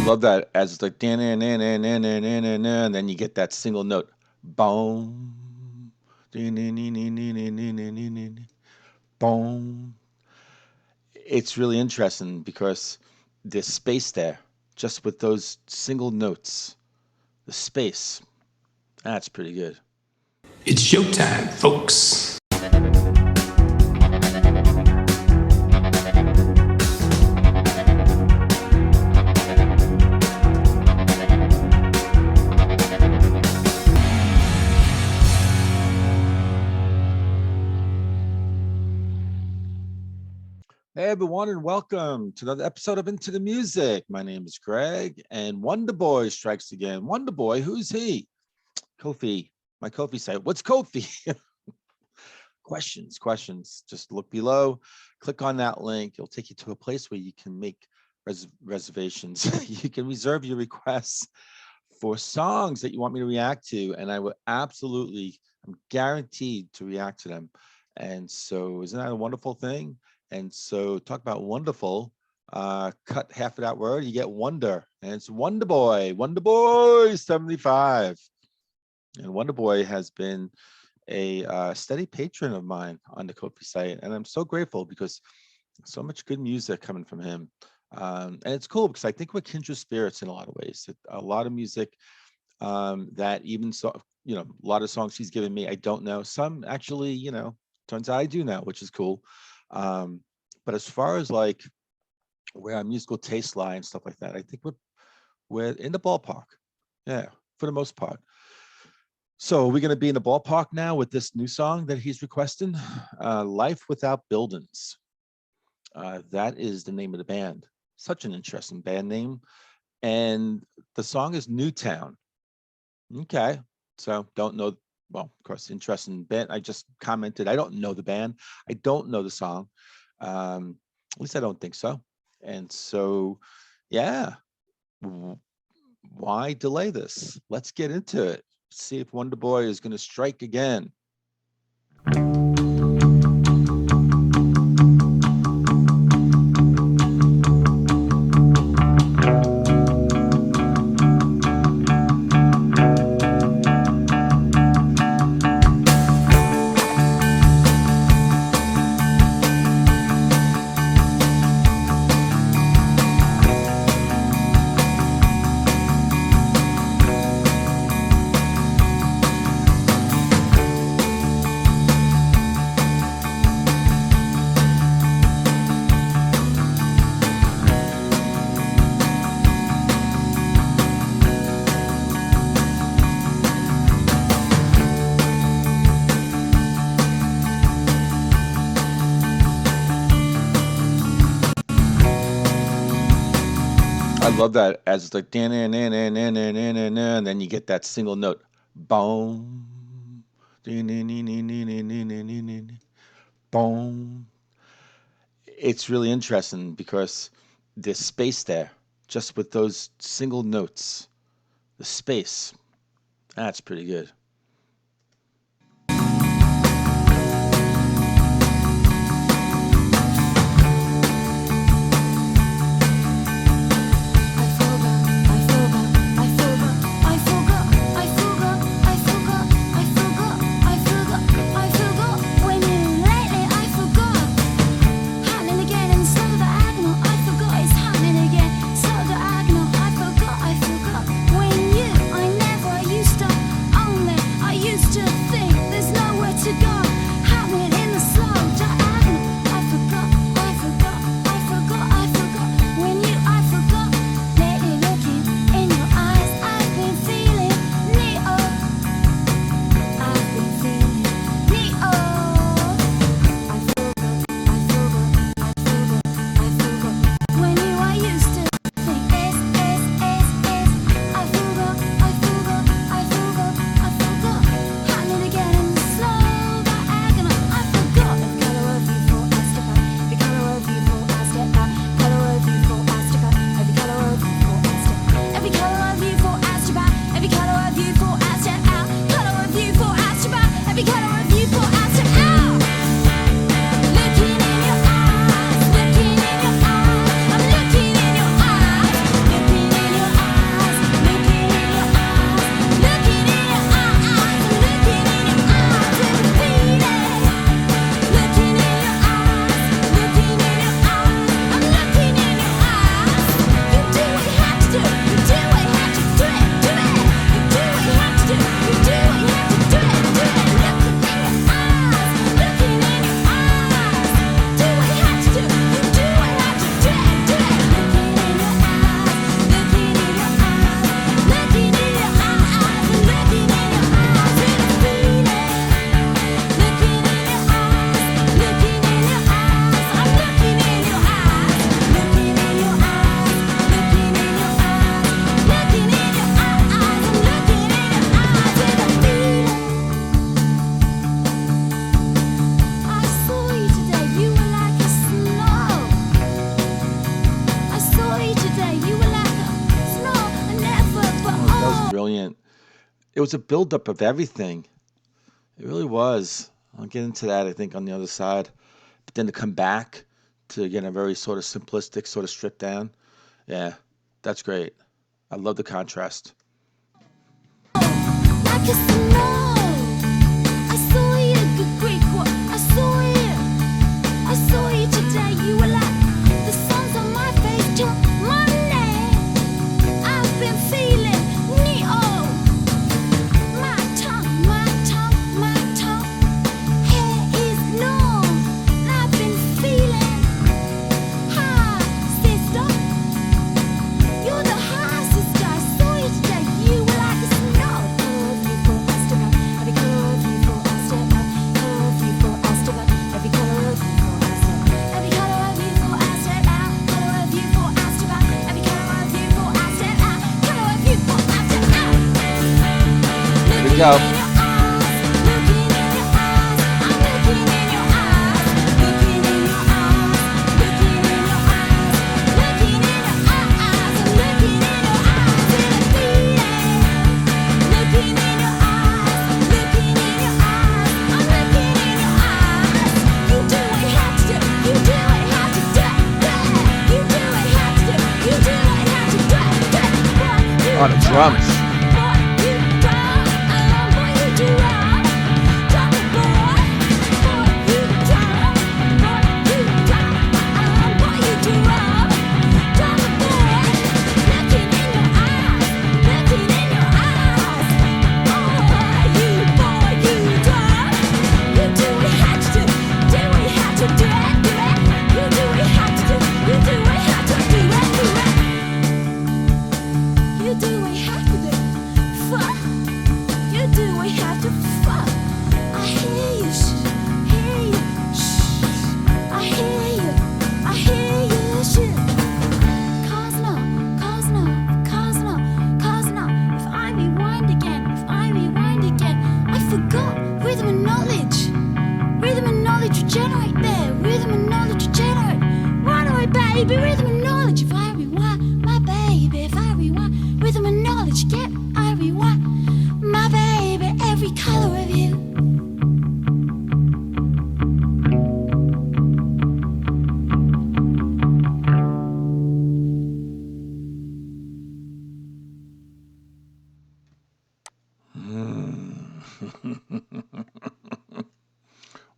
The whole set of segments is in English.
love that as it's like and then you get that single note. Boom. Boom. It's really interesting because there's space there, just with those single notes. The space. That's pretty good. It's showtime, folks. Hey everyone, and welcome to another episode of Into the Music. My name is Greg, and Wonder Boy strikes again. Wonder Boy, who's he? KoFi, my KoFi site. What's KoFi? Questions. Just look below, click on that link. It'll take you to a place where you can make reservations. You can reserve your requests for songs that you want me to react to, and I will absolutely, I'm guaranteed to react to them. And so, isn't that a wonderful thing? And so, talk about wonderful. Cut half of that word, you get wonder, and it's Wonder Boy 75. And Wonder Boy has been a steady patron of mine on the KoFi site, and I'm so grateful because so much good music coming from him. And it's cool because I think we're kindred spirits in a lot of ways. A lot of music that even so, a lot of songs he's given me, I don't know. Some actually, turns out I do know, which is cool. But as far as like where our musical taste lie and stuff like that, I think we're in the ballpark. Yeah, for the most part. So we're going to be in the ballpark now with this new song that he's requesting, Life Without Buildings. That is the name of the band. Such an interesting band name. And the song is Newtown. Okay. So don't know. Well, of course, interesting band. I just commented, I don't know the band. I don't know the song. At least I don't think so. And so, yeah, why delay this? Let's get into it. See if Wonder Boy is going to strike again. I love that as it's like and then you get that single note. Boom. Boom. It's really interesting because there's space there, just with those single notes. The space. That's pretty good. When you, I never used to only brilliant. It was a buildup of everything. It really was. I'll get into that, I think, on the other side. But then to come back to again a very sort of simplistic, sort of stripped down. Yeah, that's great. I love the contrast. Like a snow, I saw you, good Greek. I saw you. I saw you today. You were like the sun's on my face till Monday. I've been feeling neo. My tongue, my tongue, my tongue. Hair is long. I've been feeling high, sister. You're the high sister. I saw you today. You were like a snow. Curve you for Esteban. Every curve you for Esteban. Curve you for Esteban. Every curve you for Esteban. Every color of you for Esteban. Color of you for Esteban. Every color of you for Esteban. Color of you for Esteban. Here we go. Looking in your eyes, I'm looking in your eyes. Looking in your eyes, looking in your eyes. Looking in your eyes, I'm looking in your eyes. Till I feel it. Looking in your eyes, looking in your eyes. I'm looking in your eyes. You do what you have to do. You do what you have to do. You do what you have to do. You do what you have to do. On the drums. You do what you have to do. Fuck. You do what you have to fuck. I hear you, hear you, I hear you, I hear you, shit. Cause no, cause no, cause no, cause no. If I rewind again, I forgot rhythm and knowledge. Rhythm and knowledge regenerate there. Rhythm and knowledge regenerate. Run away, baby, rhythm and knowledge. If I rewind, my baby, if I rewind, rhythm and knowledge, I rewind, my baby, every color of you.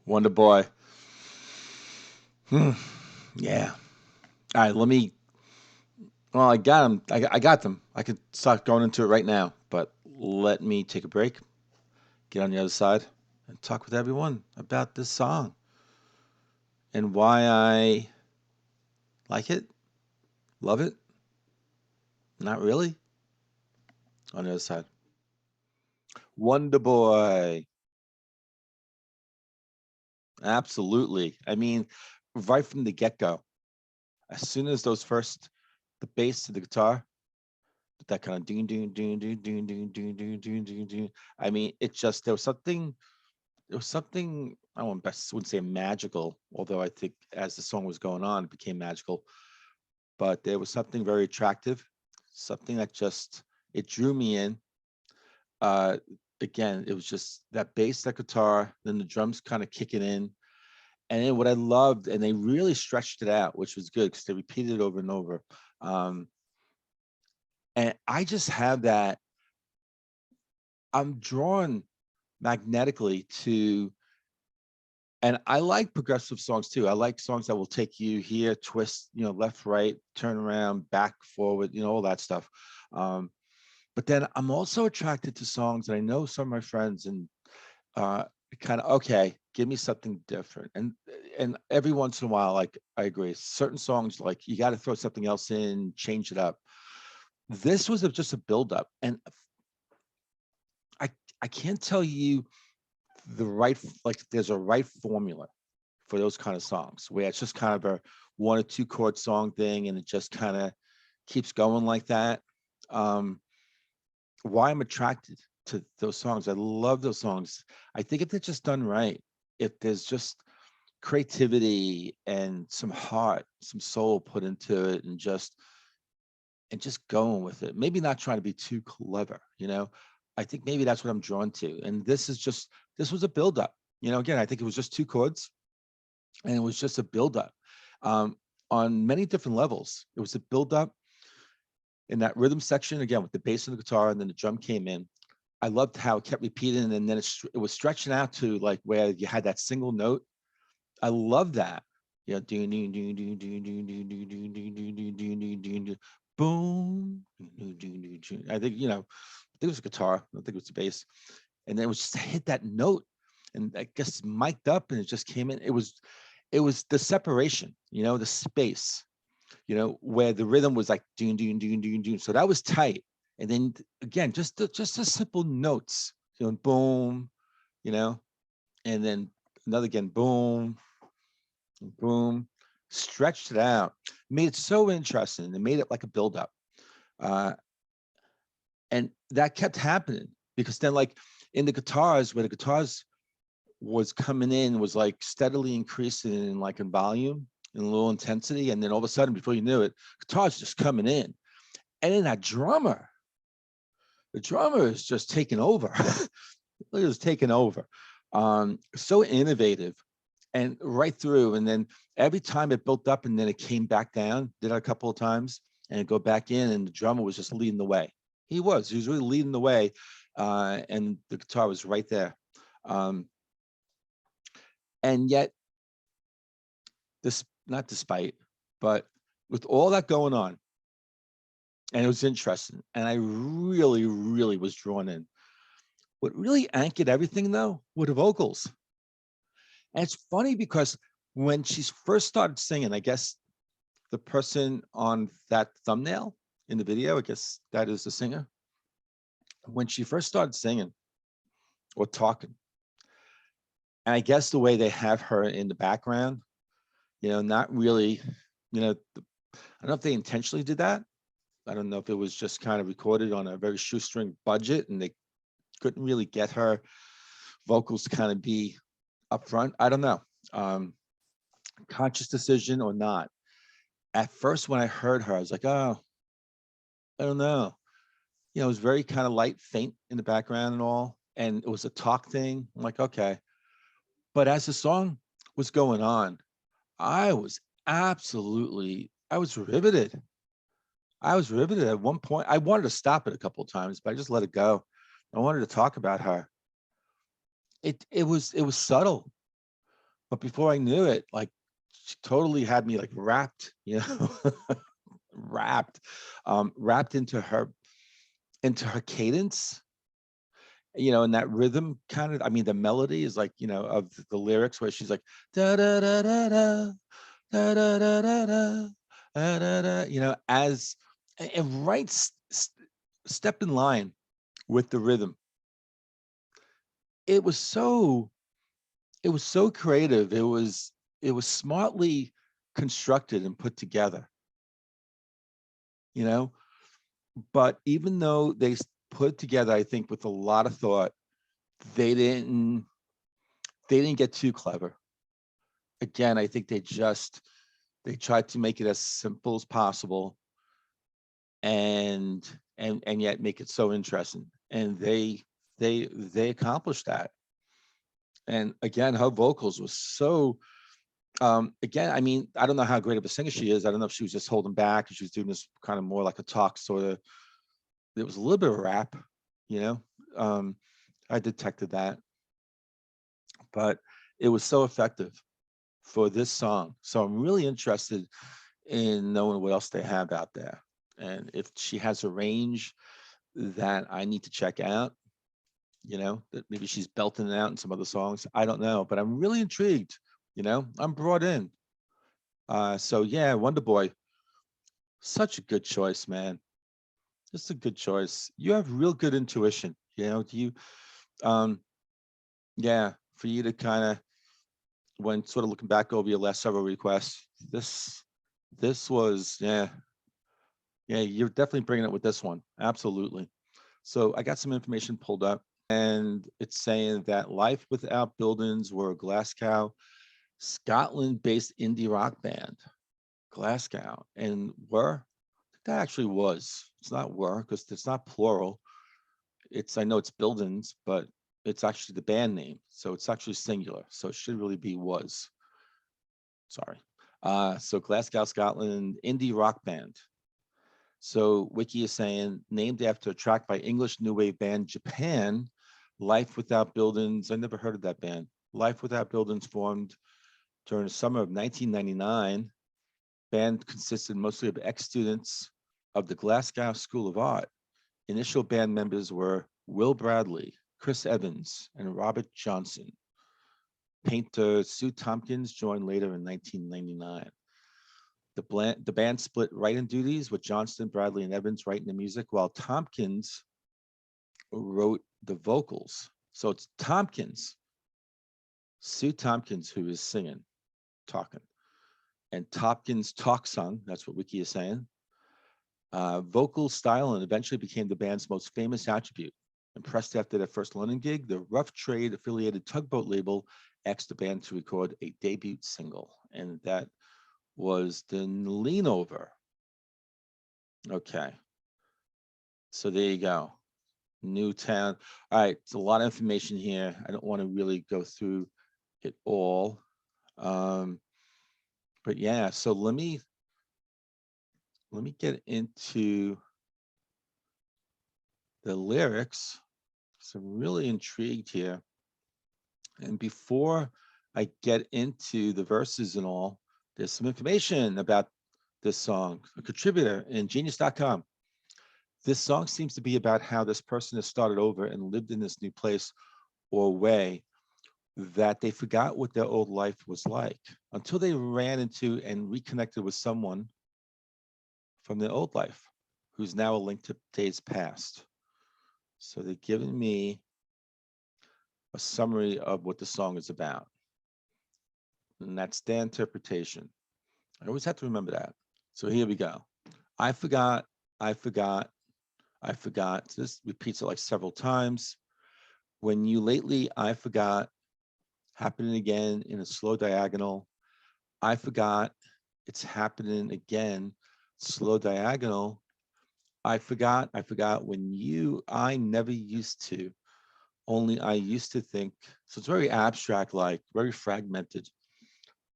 Wonder Boy. Yeah. All right, let me. Well, I got them. I got them. I could start going into it right now, but let me take a break, get on the other side, and talk with everyone about this song and why I like it, love it, not really. On the other side. Wonder Boy. Absolutely. I mean, right from the get-go, as soon as those first, the bass to the guitar, that kind of ding ding ding ding ding ding ding ding ding ding ding. I mean, it just there was something I wouldn't say magical, although I think as the song was going on, it became magical. But there was something very attractive, something that just it drew me in. Uh, Again, it was just that bass, that guitar, then the drums kind of kicking in. And then what I loved, and they really stretched it out, which was good because they repeated it over and over. Um, and I just have that. I'm drawn magnetically to, and I like progressive songs too. I like songs that will take you here, twist, left, right, turn around, back, forward, all that stuff. Um, but then I'm also attracted to songs that I know some of my friends and uh, kind of okay, give me something different. And every once in a while, like I agree, certain songs like you got to throw something else in, change it up. This was just a buildup, and I I can't tell you the right like there's a right formula for those kind of songs where it's just kind of a one or two chord song thing and it just kind of keeps going like that. Um, why I'm attracted to those songs. I love those songs. I think if they're just done right, if there's just creativity and some heart, some soul put into it, and just and just going with it. Maybe not trying to be too clever, you know. I think maybe that's what I'm drawn to. And this was a buildup. You know, again, I think it was just two chords, and it was just a buildup on many different levels. It was a buildup in that rhythm section, again, with the bass and the guitar, and then the drum came in. I loved how it kept repeating, and then it was stretching out to like where you had that single note. I love that. You know, boom. I think, you know, I think it was a guitar. I don't think it was the bass. And then it was just hit that note, and I guess mic'd up, and it just came in. It was the separation, you know, the space, you know, where the rhythm was like doon doon doon doon doon. So that was tight. And then again, just the simple notes, you know, boom, you know, and then another again, boom, boom, stretched it out, made it so interesting. It made it like a buildup. And that kept happening because then, like in the guitars, where the guitars was coming in, was like steadily increasing in like in volume and a little intensity. And then all of a sudden, before you knew it, guitars just coming in. And then that drummer, the drummer is just taking over. It was taking over. So innovative and right through. And then every time it built up and then it came back down, did it a couple of times, and it go back in, and the drummer was just leading the way. He was really leading the way. And the guitar was right there. And yet, this, not despite, but with all that going on, and it was interesting, and I really, really was drawn in. What really anchored everything, though, were the vocals. And it's funny because when she first started singing, I guess the person on that thumbnail in the video, I guess that is the singer, when she first started singing or talking, and I guess the way they have her in the background, you know, not really, you know, I don't know if they intentionally did that. I don't know if it was just kind of recorded on a very shoestring budget and they couldn't really get her vocals to kind of be up front. I don't know. Conscious decision or not. At first, when I heard her, I was like, oh, I don't know. You know, it was very kind of light, faint in the background and all. And it was a talk thing. I'm like, okay. But as the song was going on, I was riveted. I was riveted at one point. I wanted to stop it a couple of times, but I just let it go. I wanted to talk about her. It was subtle, but before I knew it, like she totally had me like wrapped, you know, wrapped into her cadence, you know, and that rhythm kind of. I mean, the melody is like, you know, of the lyrics where she's like da da da da da da da da da da da da, you know, as and right step in line with the rhythm. It was so creative. It was smartly constructed and put together, you know. But even though they put it together, I think with a lot of thought, they didn't get too clever. Again, I think they tried to make it as simple as possible, and yet make it so interesting. And they accomplished that. And again, her vocals was so, again, I mean, I don't know how great of a singer she is. I don't know if she was just holding back, she was doing this kind of more like a talk sort of. There was a little bit of rap, you know. I detected that, but it was so effective for this song. So I'm really interested in knowing what else they have out there, and if she has a range that I need to check out, you know, that maybe she's belting it out in some other songs. I don't know, but I'm really intrigued. You know, I'm brought in. So yeah, Wonder Boy, such a good choice, man. Just a good choice. You have real good intuition. You know, do you? Yeah, for you to kind of, when sort of looking back over your last several requests, this was, yeah, you're definitely bringing it with this one. Absolutely. So I got some information pulled up, and it's saying that Life Without Buildings were a Glasgow, Scotland-based indie rock band. Glasgow, and were That actually was. It's not were because it's not plural. I know it's buildings, but it's actually the band name. So it's actually singular. So it should really be was. Sorry. So Glasgow, Scotland, indie rock band. So Wiki is saying named after a track by English new wave band Japan, Life Without Buildings. I never heard of that band. Life Without Buildings formed during the summer of 1999. Band consisted mostly of ex-students of the Glasgow School of Art. Initial band members were Will Bradley, Chris Evans, and Robert Johnson. Painter Sue Tompkins joined later in 1999. The band split writing duties with Johnston, Bradley, and Evans writing the music, while Tompkins wrote the vocals. So it's Tompkins, Sue Tompkins, who is singing, talking, and Tompkins talk sung. That's what Wiki is saying. Vocal style and eventually became the band's most famous attribute. Impressed after their first London gig, the Rough Trade affiliated Tugboat label asked the band to record a debut single, and that was the Lean Over. Okay. So there you go. Newtown. All right, it's a lot of information here. I don't want to really go through it all. But yeah, so let me get into the lyrics. So I'm really intrigued here. And before I get into the verses and all, there's some information about this song. A contributor in genius.com. This song seems to be about how this person has started over and lived in this new place or way that they forgot what their old life was like until they ran into and reconnected with someone from their old life who's now a link to days past. So they're giving me a summary of what the song is about. And that's their interpretation. I always have to remember that. So here we go. I forgot, I forgot, I forgot. This repeats it like several times. When you lately, I forgot, happening again in a slow diagonal. I forgot, it's happening again, slow diagonal. I forgot when I never used to, only I used to think. So it's very abstract, like very fragmented.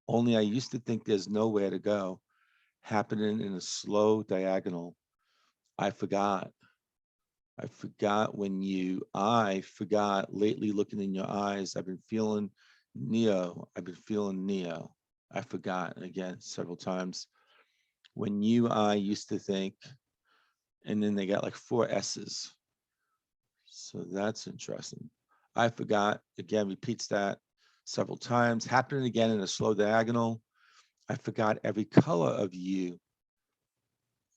Only I used to think there's nowhere to go, happening in a slow diagonal. I forgot I forgot lately looking in your eyes. I've been feeling Neo. I forgot again several times. When I used to think, and then they got like 4 S's. So that's interesting. I forgot, again, repeats that several times. Happening again in a slow diagonal. I forgot every color of you.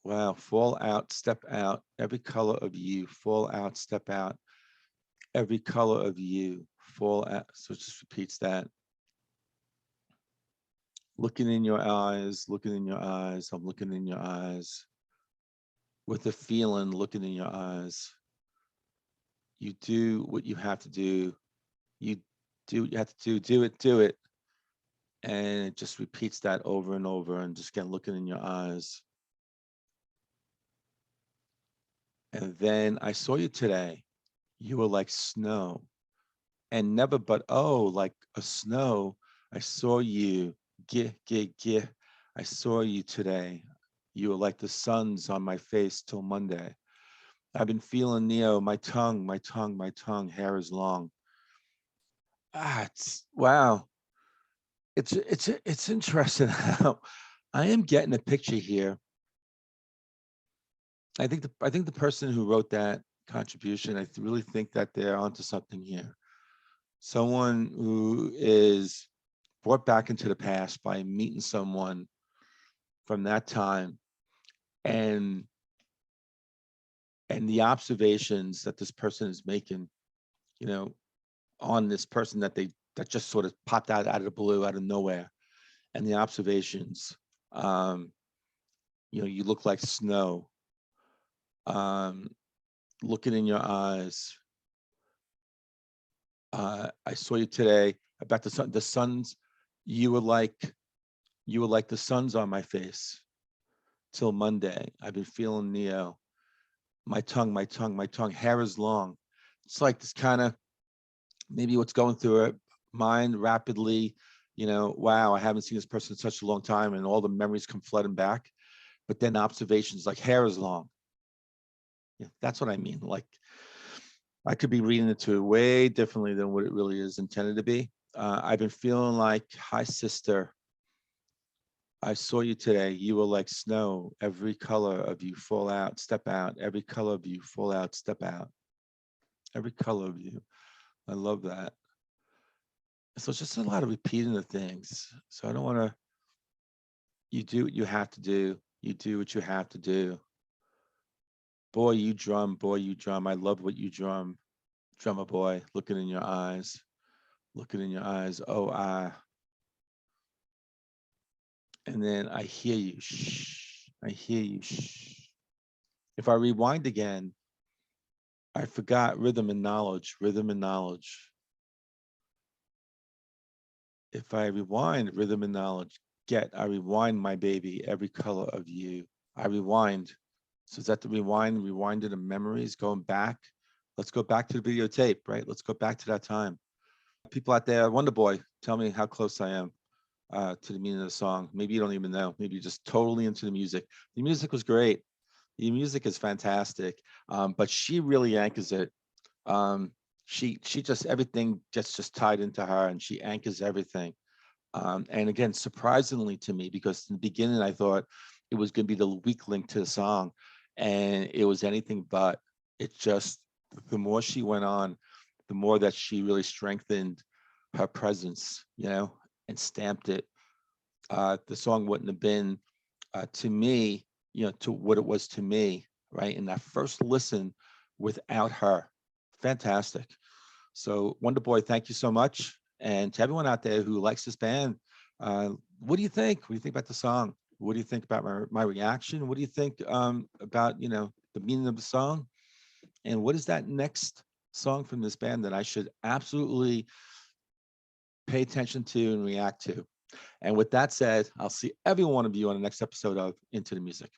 Wow, fall out, step out, every color of you, fall out, step out, every color of you, fall out. So it just repeats that. Looking in your eyes, I'm looking in your eyes. With a feeling, looking in your eyes. You do what you have to do. You do what you have to do it. And it just repeats that over and over and just again looking in your eyes. And then I saw you today. You were like snow. And never but oh, like a snow. I saw you. Gih. I saw you today. You were like the suns on my face till Monday. I've been feeling Neo, my tongue, hair is long. It's wow. It's interesting how I am getting a picture here. I think the person who wrote that contribution, I really think that they're onto something here. Someone who is brought back into the past by meeting someone from that time, and the observations that this person is making, on this person that just sort of popped out of the blue, out of nowhere, and the observations. You look like snow. Looking in your eyes. I saw you today about the sun. The suns. You were like the suns on my face. till Monday. I've been feeling Neo. My tongue, my tongue, my tongue. Hair is long. It's like this kind of maybe what's going through her mind rapidly. Wow, I haven't seen this person in such a long time, and all the memories come flooding back. But then observations like hair is long. Yeah, that's what I mean. Like I could be reading it to way differently than what it really is intended to be. I've been feeling like, hi, sister. I saw you today. You were like snow. Every color of you fall out, step out. Every color of you fall out, step out. Every color of you. I love that. So it's just a lot of repeating the things. So I don't want to, you do what you have to do. You do what you have to do. Boy, you drum. Boy, you drum. I love what you drum. Drummer boy, looking in your eyes. Looking in your eyes. Oh, and then I hear you. Shh. I hear you. Shh. If I rewind again, I forgot rhythm and knowledge. Rhythm and knowledge. If I rewind rhythm and knowledge, I rewind my baby, every color of you. I rewind. So is that the rewind? Rewinded of memories, going back. Let's go back to the videotape, right? Let's go back to that time. People out there, Wonder Boy, tell me how close I am to the meaning of the song. Maybe you don't even know. Maybe you're just totally into the music. The music was great. The music is fantastic, but she really anchors it. She just everything gets just tied into her, and she anchors everything. And again, surprisingly to me, because in the beginning I thought it was going to be the weak link to the song, and it was anything but. It just, the more she went on, the more that she really strengthened her presence, and stamped it. The song wouldn't have been to me, to what it was to me, right? In that first listen without her. Fantastic. So Wonder Boy, thank you so much. And to everyone out there who likes this band, what do you think? What do you think about the song? What do you think about my reaction? What do you think about, the meaning of the song? And what is that next song from this band that I should absolutely pay attention to and react to? And with that said, I'll see every one of you on the next episode of Into the Music.